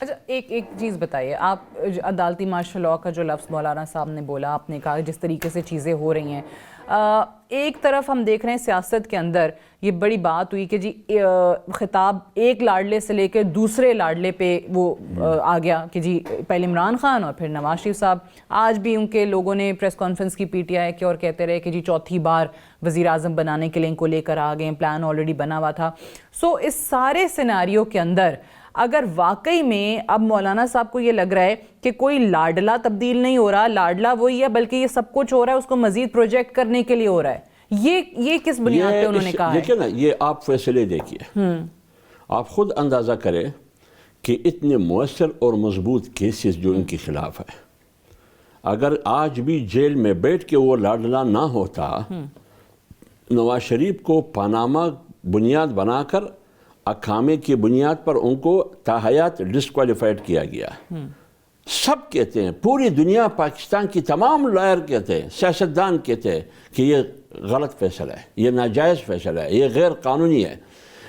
اچھا ایک چیز بتائیے، آپ عدالتی مارشل لاء کا جو لفظ مولانا صاحب نے بولا، آپ نے کہا جس طریقے سے چیزیں ہو رہی ہیں، ایک طرف ہم دیکھ رہے ہیں سیاست کے اندر یہ بڑی بات ہوئی کہ جی خطاب ایک لاڈلے سے لے کے دوسرے لاڈلے پہ وہ آ گیا کہ جی پہلے عمران خان اور پھر نواز شریف صاحب. آج بھی ان کے لوگوں نے پریس کانفرنس کی پی ٹی آئی کے اور کہتے رہے کہ جی چوتھی بار وزیر اعظم بنانے کے لیے ان کو لے کر آ گئے، پلان آلریڈی بنا ہوا تھا. سو اس سارے سیناریو کے اندر اگر واقعی میں اب مولانا صاحب کو یہ لگ رہا ہے کہ کوئی لاڈلا تبدیل نہیں ہو رہا، لاڈلا وہی ہے، بلکہ یہ سب کچھ ہو رہا ہے اس کو مزید پروجیکٹ کرنے کے لیے ہو رہا ہے، یہ کس بنیاد پہ انہوں نے کہا ہے؟ دیکھیں نا، یہ آپ فیصلے دیکھیے، آپ خود اندازہ کریں کہ اتنے مؤثر اور مضبوط کیسز جو ان کے خلاف ہے، اگر آج بھی جیل میں بیٹھ کے وہ لاڈلا نہ ہوتا، نواز شریف کو پاناما بنیاد بنا کر اقامے کی بنیاد پر ان کو تاحیات ڈسکوالیفائڈ کیا گیا. سب کہتے ہیں، پوری دنیا، پاکستان کی تمام لائر کہتے ہیں، سیاستدان کہتے ہیں کہ یہ غلط فیصلہ ہے، یہ ناجائز فیصلہ ہے، یہ غیر قانونی ہے.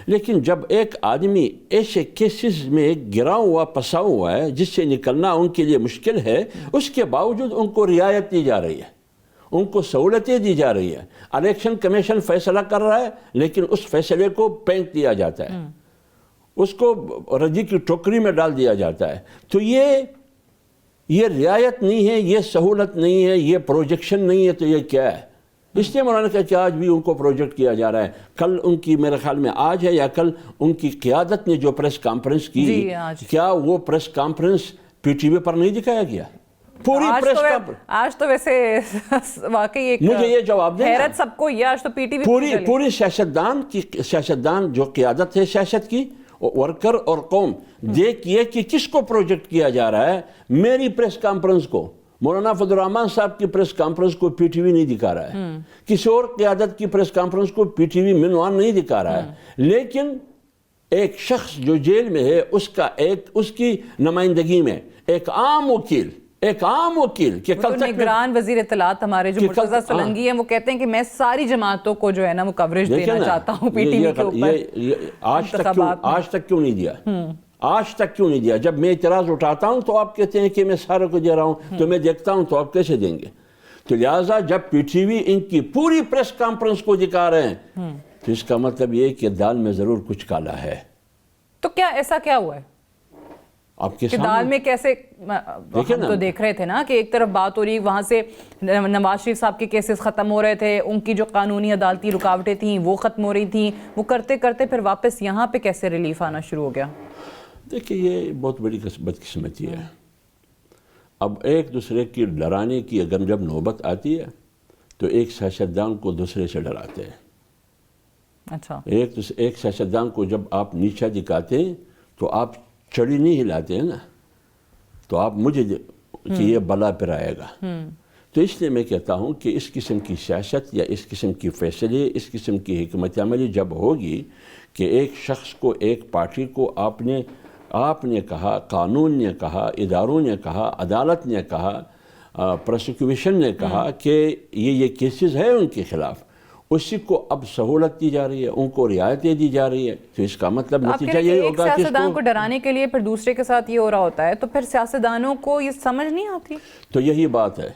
لیکن جب ایک آدمی ایسے کیسز میں گرا ہوا پھنسا ہوا ہے جس سے نکلنا ان کے لیے مشکل ہے، اس کے باوجود ان کو رعایت دی جا رہی ہے، ان کو سہولتیں دی جا رہی ہیں. الیکشن کمیشن فیصلہ کر رہا ہے لیکن اس فیصلے کو پھینک دیا جاتا ہے، اس کو رجی کی ٹوکری میں ڈال دیا جاتا ہے. تو یہ رعایت نہیں ہے، یہ سہولت نہیں ہے، یہ پروجیکشن نہیں ہے. تو یہ کیا ہے؟ اس لیے مولانا کہا کہ آج بھی ان کو پروجیکٹ کیا جا رہا ہے. کل ان کی، میرے خیال میں آج ہے یا کل، ان کی قیادت نے جو پریس کانفرنس کی، کیا وہ press conference P T V پر نہیں دکھایا گیا؟ پوری پریس کانفرنس آج تو ویسے واقعی ایک مجھے یہ جواب دیں، حیرت سب کو، یہ آج تو پی ٹی وی پوری سیاستدان جو قیادت ہے سیاست کی، ورکر اور قوم، دیکھیے کہ کس کو پروجیکٹ کیا جا رہا ہے. میری پریس کانفرنس کو، مولانا فضل الرحمان صاحب کی پریس کانفرنس کو پی ٹی وی نہیں دکھا رہا ہے، کسی اور قیادت کی پریس کانفرنس کو پی ٹی وی عنوان نہیں دکھا رہا ہے. لیکن ایک شخص جو جیل میں ہے، اس کی نمائندگی میں ایک عام وکیل کہ کل تک نگران وزیر اطلاعات ہمارے جو مرتضی سلنگی ہیں، وہ کہتے ہیں کہ میں ساری جماعتوں کو جو ہے نا وہ کوریج دینا چاہتا ہوں پی ٹی وی کے اوپر. آج تک کیوں نہیں دیا؟ آج تک کیوں نہیں دیا؟ جب میں اعتراض اٹھاتا ہوں تو آپ کہتے ہیں کہ میں سارے کو دے رہا ہوں، تو میں دیکھتا ہوں تو آپ کیسے دیں گے؟ تو لہٰذا جب پی ٹی وی ان کی پوری پریس کانفرنس کو دکھا رہے ہیں تو اس کا مطلب یہ کہ دال میں ضرور کچھ کالا ہے. تو کیا ایسا کیا ہوا ہے آپ کے کہ دال میں کیسے؟ ہم تو دیکھ رہے تھے نا کہ ایک طرف بات ہو رہی، وہاں سے نواز شریف صاحب کے کیسز ختم ہو رہے تھے، ان کی جو قانونی عدالتی رکاوٹیں تھیں وہ ختم ہو رہی تھیں، وہ کرتے کرتے پھر واپس یہاں پہ کیسے ریلیف آنا شروع ہو گیا؟ دیکھیں، یہ بہت بڑی بدقسمتی ہے. اب ایک دوسرے کی ڈرانے کی اگر جب نوبت آتی ہے تو ایک سیاستدان کو دوسرے سے ڈراتے ہیں. اچھا، ایک سیاستدان کو جب آپ نیچا دکھاتے ہیں تو آپ چڑی نہیں ہلاتے ہیں نا، تو آپ مجھے کہ یہ بلا پر آئے گا. تو اس لیے میں کہتا ہوں کہ اس قسم کی سیاست یا اس قسم کی فیصلے، اس قسم کی حکمت عملی جب ہوگی کہ ایک شخص کو، ایک پارٹی کو آپ نے کہا، قانون نے کہا، اداروں نے کہا، عدالت نے کہا، پروسیکیوشن نے کہا کہ یہ کیسز ہے ان کے خلاف، اسی کو اب سہولت دی جا رہی ہے، ان کو رعایتیں دی جا رہی ہے. تو اس کا مطلب نتیجہ یہی ہوگا کہ سیاستدان کو ڈرانے کے لیے پھر دوسرے کے ساتھ یہ ہو رہا ہوتا ہے، تو پھر سیاستدانوں کو یہ سمجھ نہیں آتی. تو یہی بات ہے.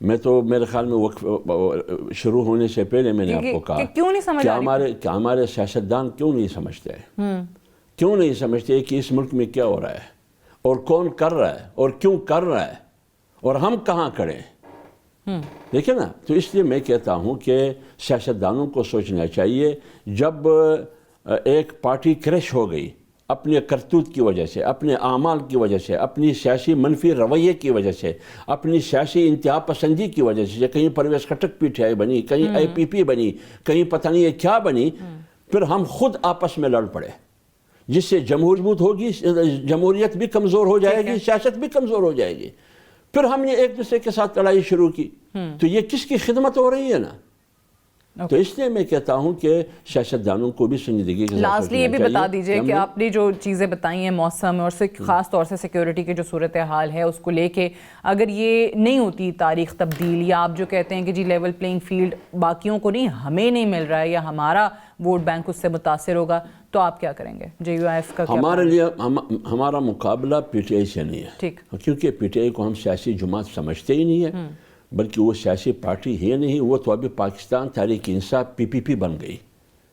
میں تو میرے خیال میں شروع ہونے سے پہلے میں نے آپ کو کہا کیوں نہیں سمجھ کہ ہمارے سیاستدان کیوں نہیں سمجھتے، کیوں نہیں سمجھتے کہ اس ملک میں کیا ہو رہا ہے اور کون کر رہا ہے اور کیوں کر رہا ہے اور ہم کہاں کھڑے. دیکھیں نا، تو اس لیے میں کہتا ہوں کہ سیاستدانوں کو سوچنا چاہیے، جب ایک پارٹی کریش ہو گئی اپنے کرتوت کی وجہ سے، اپنے اعمال کی وجہ سے، اپنی سیاسی منفی رویے کی وجہ سے، اپنی سیاسی انتہا پسندی کی وجہ سے، کہیں پرویز خٹک پی ٹی آئی بنی، کہیں اے پی پی بنی، کہیں پتہ نہیں یہ کیا بنی، پھر ہم خود آپس میں لڑ پڑے، جس سے جمہوریت ہوگی، جمہوریت بھی کمزور ہو جائے گی، سیاست بھی کمزور ہو جائے گی. پھر ہم نے ایک دوسرے کے ساتھ لڑائی شروع کی، تو یہ کس کی خدمت ہو رہی ہے نا؟ تو اس لیے میں کہتا ہوں کہ سیاستدانوں کو بھی سنجیدگی کے ساتھ لاسٹلی یہ بھی سوچنا بتا چاہیے دیجئے کہ آپ نے جو چیزیں بتائی ہیں موسم اور خاص طور سے سیکیورٹی کے جو صورتحال ہے اس کو لے کے اگر یہ نہیں ہوتی تاریخ تبدیل یا آپ جو کہتے ہیں کہ جی لیول پلینگ فیلڈ باقیوں کو نہیں ہمیں نہیں مل رہا ہے یا ہمارا ووٹ بینک اس سے متاثر ہوگا تو آپ کیا کریں گے؟ JUIF کا ہمارے لیے ہمارا مقابلہ پی ٹی آئی سے نہیں ہے، ٹھیک، کیونکہ پی ٹی آئی کو ہم سیاسی جماعت سمجھتے ہی نہیں ہے، بلکہ وہ سیاسی پارٹی ہی نہیں، وہ تو ابھی پاکستان تحریک انصاف PPP بن گئی،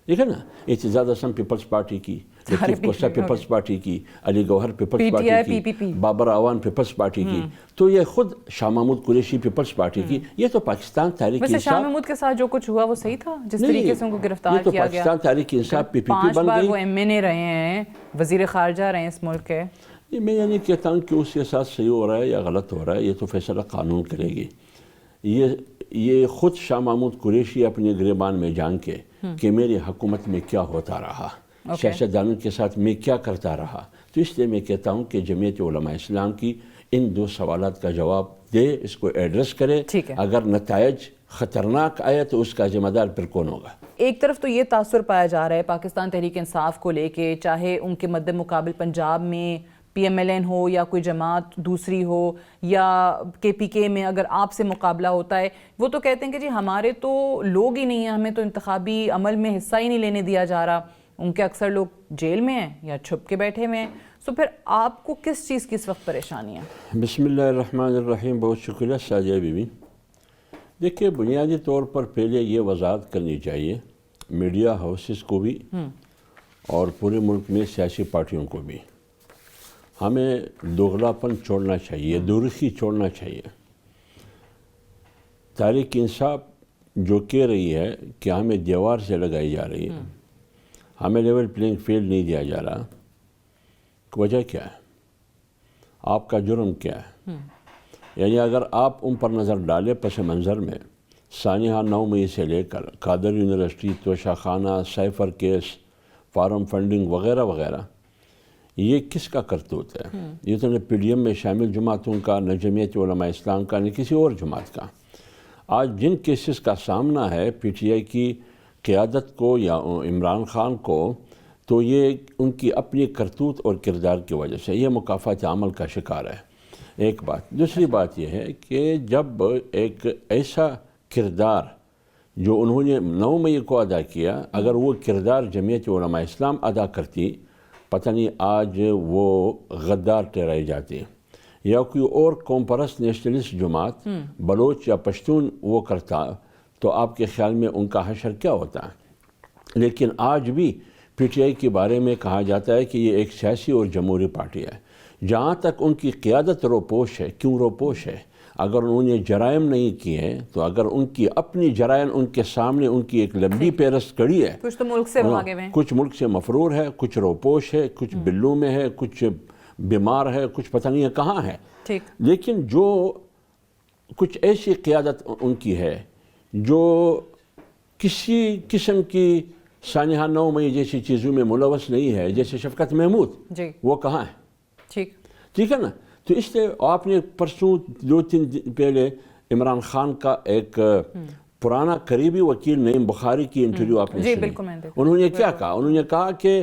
ٹھیک ہے نا، اعتزاز احسن پیپلز پارٹی کی، لطیف کوسہ پیپلز پارٹی کی، علی گوہر پیپلز پارٹی کی، بابر اعوان پیپلز پارٹی کی، تو یہ خود شاہ محمود قریشی پیپلز پارٹی کی، یہ تو پاکستان تحریک ویسے انصاف، شاہ محمود کے ساتھ جو کچھ ہوا وہ صحیح تھا جس طریقے سے ان کو گرفتار یہ تو کیا گیا؟ پاکستان تحریک انصاف PPP 5 بن بار گئی۔ وہ MNA رہے ہیں، وزیر خارجہ رہے ہیں اس ملک کے۔ میں یہ نہیں کہتا ہوں کہ اس کے ساتھ صحیح ہو رہا ہے یا غلط ہو رہا ہے، یہ تو فیصلہ قانون کرے گی۔ یہ خود شاہ محمود قریشی اپنے گریبان میں جان کے کہ میری حکومت میں کیا ہوتا رہا، سیاستدانوں کے ساتھ میں کیا کرتا رہا، تو اس لیے میں کہتا ہوں کہ جمعیت علماء اسلام کی ان 2 سوالات کا جواب دے، اس کو ایڈریس کرے، اگر نتائج خطرناک آئے تو اس کا ذمہ دار پھر کون ہوگا؟ ایک طرف تو یہ تاثر پایا جا رہا ہے پاکستان تحریک انصاف کو لے کے، چاہے ان کے مد مقابل پنجاب میں PMLN ہو یا کوئی جماعت دوسری ہو یا KPK میں اگر آپ سے مقابلہ ہوتا ہے، وہ تو کہتے ہیں کہ جی ہمارے تو لوگ ہی نہیں ہیں، ہمیں تو انتخابی عمل میں حصہ ہی نہیں لینے دیا جا رہا، ان کے اکثر لوگ جیل میں ہیں یا چھپ کے بیٹھے ہوئے ہیں، تو پھر آپ کو کس چیز کی اس وقت پریشانی ہے؟ بسم اللہ الرحمن الرحیم، بہت شکریہ ساجیہ بی بی۔ دیکھیے بنیادی طور پر پہلے یہ وضاحت کرنی چاہیے میڈیا ہاؤسز کو بھی اور پورے ملک میں سیاسی پارٹیوں کو بھی، ہمیں دوغلاپن چھوڑنا چاہیے، دوریخی چھوڑنا چاہیے۔ تحریک انصاف جو کہہ رہی ہے کہ ہمیں دیوار سے لگائی جا رہی ہے، ہمیں لیول پلینگ فیلڈ نہیں دیا جا رہا، وجہ کیا ہے؟ آپ کا جرم کیا ہے؟ یعنی اگر آپ ان پر نظر ڈالیں پس منظر میں، سانحہ 9 مئی سے لے کر قادر یونیورسٹی، توشہ خانہ، سائفر کیس، فارم فنڈنگ وغیرہ وغیرہ، یہ کس کا کرتوت ہے؟ یہ تو نہ PDM میں شامل جماعتوں کا، نہ جمعیت علماء اسلام کا، نہ کسی اور جماعت کا۔ آج جن کیسز کا سامنا ہے PTI کی قیادت کو یا عمران خان کو، تو یہ ان کی اپنی کرتوت اور کردار کی وجہ سے یہ مکافات عمل کا شکار ہے، ایک بات۔ دوسری بات یہ ہے کہ جب ایک ایسا کردار جو انہوں نے 9 مئی کو ادا کیا، اگر وہ کردار جمعیت علماء اسلام ادا کرتی، پتہ نہیں آج وہ غدار ٹھہرائی جاتی، یا کوئی اور قوم پرست نیشنلسٹ جماعت بلوچ یا پشتون وہ کرتا، تو آپ کے خیال میں ان کا حشر کیا ہوتا ہے؟ لیکن آج بھی PTI کے بارے میں کہا جاتا ہے کہ یہ ایک سیاسی اور جمہوری پارٹی ہے۔ جہاں تک ان کی قیادت روپوش ہے، کیوں روپوش ہے؟ اگر انہوں نے جرائم نہیں کیے تو اگر ان کی اپنی جرائم ان کے سامنے ان کی ایک لمبی فہرست کڑی ہے، کچھ تو ملک سے بھاگے ہوئے ہیں، کچھ ملک سے مفرور ہے، کچھ روپوش ہے، کچھ بلوں میں ہے، کچھ بیمار ہے، کچھ پتہ نہیں ہے کہاں ہے، لیکن جو کچھ ایسی قیادت ان کی ہے جو کسی قسم کی سانحہ 9 مئی جیسی چیزوں میں ملوث نہیں ہے، جیسے شفقت محمود، وہ کہاں ہے؟ ٹھیک ہے نا؟ تو اس لیے آپ نے پرسوں 2-3 دن پہلے عمران خان کا ایک پرانا قریبی وکیل نعیم بخاری کی انٹرویو آپ نے سنی، انہوں نے کیا کہا؟ انہوں نے کہا کہ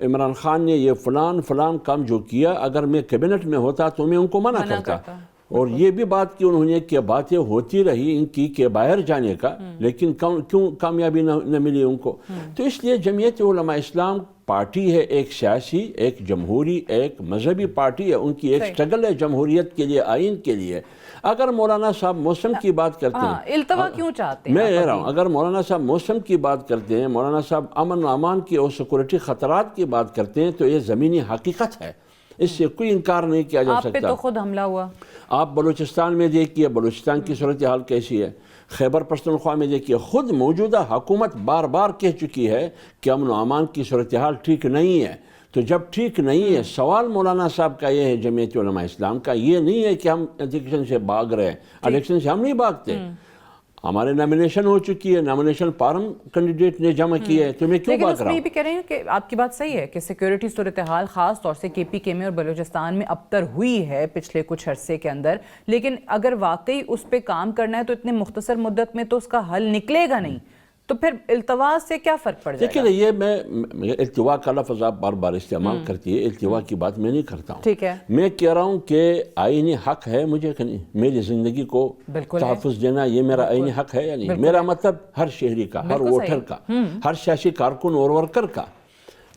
عمران خان نے یہ فلان کام جو کیا، اگر میں کیبنٹ میں ہوتا تو میں ان کو منع کرتا، اور یہ بھی بات کی انہوں نے کہ باتیں ہوتی رہی ان کی کہ باہر جانے کا، لیکن کیوں کامیابی نہ ملی ان کو؟ تو اس لیے جمعیت علماء اسلام پارٹی ہے، ایک سیاسی، ایک جمہوری، ایک مذہبی پارٹی ہے، ان کی ایک سٹرگل ہے جمہوریت کے لیے، آئین کے لیے۔ اگر مولانا صاحب موسم کی بات کرتے ہیں، التوا کیوں چاہتے ہیں؟ میں کہہ رہا ہوں اگر مولانا صاحب موسم کی بات کرتے ہیں، مولانا صاحب امن و امان کی اور سیکورٹی خطرات کی بات کرتے ہیں، تو یہ زمینی حقیقت ہے، اس سے کوئی انکار نہیں کیا جا سکتا۔ آپ پہ تو خود حملہ ہوا، آپ بلوچستان میں دیکھیے بلوچستان کی صورتحال کیسی ہے، خیبر پختونخوا میں دیکھیے، خود موجودہ حکومت بار بار کہہ چکی ہے کہ امن و امان کی صورتحال ٹھیک نہیں ہے۔ تو جب ٹھیک نہیں ہے، سوال مولانا صاحب کا یہ ہے، جمعیت علماء اسلام کا یہ نہیں ہے کہ ہم الیکشن سے بھاگ رہے ہیں، الیکشن سے ہم نہیں بھاگتے۔ ہمارے نامینیشن ہو چکی ہے, نامینیشن فارم کینڈیڈیٹ نے جمع کیے ہے, تو میں کیوں لیکن بات اس کر میں رہا یہ ہوں؟ بھی کہہ رہے ہیں کہ آپ کی بات صحیح ہے کہ سیکیورٹی صورتحال خاص طور سے کے پی کے میں اور بلوچستان میں ابتر ہوئی ہے پچھلے کچھ عرصے کے اندر, لیکن اگر واقعی اس پہ کام کرنا ہے تو اتنے مختصر مدت میں تو اس کا حل نکلے گا نہیں, تو پھر التوا سے کیا فرق پڑ جائے گا؟ دیکھیں یہ میں التوا کا لفظ آپ بار بار استعمال کرتی ہے, التوا کی بات میں نہیں کرتا ہوں. ٹھیک ہے, میں کہہ رہا ہوں کہ آئینی حق ہے مجھے کہ نہیں, میری زندگی کو بالکل ہے. تحفظ دینا, یہ میرا آئینی حق ہے یا نہیں؟ میرا مطلب ہر شہری کا, ہر ووٹر کا, ہر سیاسی کارکن اور ورکر کا.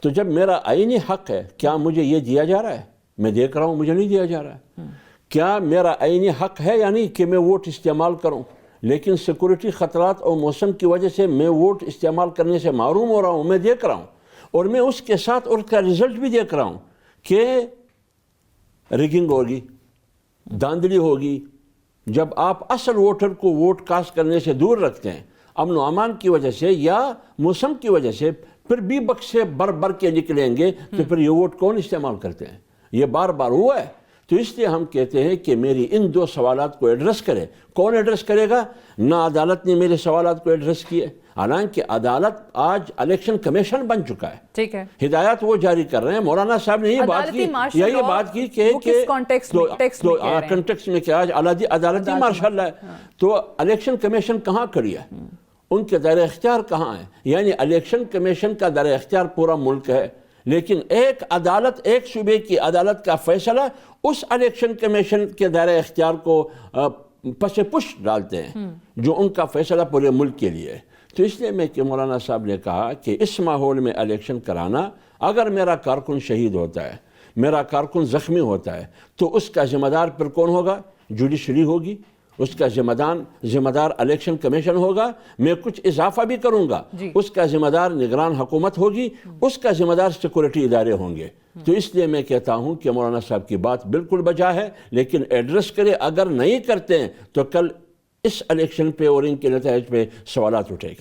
تو جب میرا آئینی حق ہے, کیا مجھے یہ دیا جا رہا ہے؟ میں دیکھ رہا ہوں مجھے نہیں دیا جا رہا ہے. کیا میرا آئینی حق ہے یا نہیں کہ میں ووٹ استعمال کروں؟ لیکن سیکورٹی خطرات اور موسم کی وجہ سے میں ووٹ استعمال کرنے سے محروم ہو رہا ہوں, میں دیکھ رہا ہوں, اور میں اس کے ساتھ اور کا رزلٹ بھی دیکھ رہا ہوں کہ ریگنگ ہوگی, داندلی ہوگی. جب آپ اصل ووٹر کو ووٹ کاسٹ کرنے سے دور رکھتے ہیں امن و امان کی وجہ سے یا موسم کی وجہ سے, پھر بھی بکسے بھر کے نکلیں گے, تو پھر یہ ووٹ کون استعمال کرتے ہیں؟ یہ بار بار ہوا ہے. تو اس لیے ہم کہتے ہیں کہ میری ان دو سوالات کو ایڈریس کرے. کون ایڈریس کرے گا؟ نہ عدالت نے میرے سوالات کو ایڈریس کیے, حالانکہ عدالت آج الیکشن کمیشن بن چکا ہے, ٹھیک ہے, ہدایات وہ جاری کر رہے ہیں. مولانا صاحب نے یہ بات کی, یہی بات کی کہ کنٹیکس میں کیا عدالتی مارشل ہے, تو الیکشن کمیشن کہاں کھڑی ہے؟ ان کے دائرہ اختیار کہاں ہے؟ یعنی الیکشن کمیشن کا دائرہ اختیار پورا ملک ہے, لیکن ایک عدالت, ایک صوبے کی عدالت کا فیصلہ اس الیکشن کمیشن کے دائرہ اختیار کو پس پش ڈالتے ہیں, جو ان کا فیصلہ پورے ملک کے لیے ہے. تو اس لیے میں کہ مولانا صاحب نے کہا کہ اس ماحول میں الیکشن کرانا, اگر میرا کارکن شہید ہوتا ہے, میرا کارکن زخمی ہوتا ہے, تو اس کا ذمہ دار پھر کون ہوگا؟ جوڈیشری ہوگی, اس کا ذمہ دار الیکشن کمیشن ہوگا. میں کچھ اضافہ بھی کروں گا, اس کا ذمہ دار نگران حکومت ہوگی, اس کا ذمہ دار سیکورٹی ادارے ہوں گے. تو اس لیے میں کہتا ہوں کہ مولانا صاحب کی بات بالکل بجا ہے, لیکن ایڈریس کرے. اگر نہیں کرتے ہیں تو کل اس الیکشن پہ اور ان کے نتائج پہ سوالات اٹھے گے.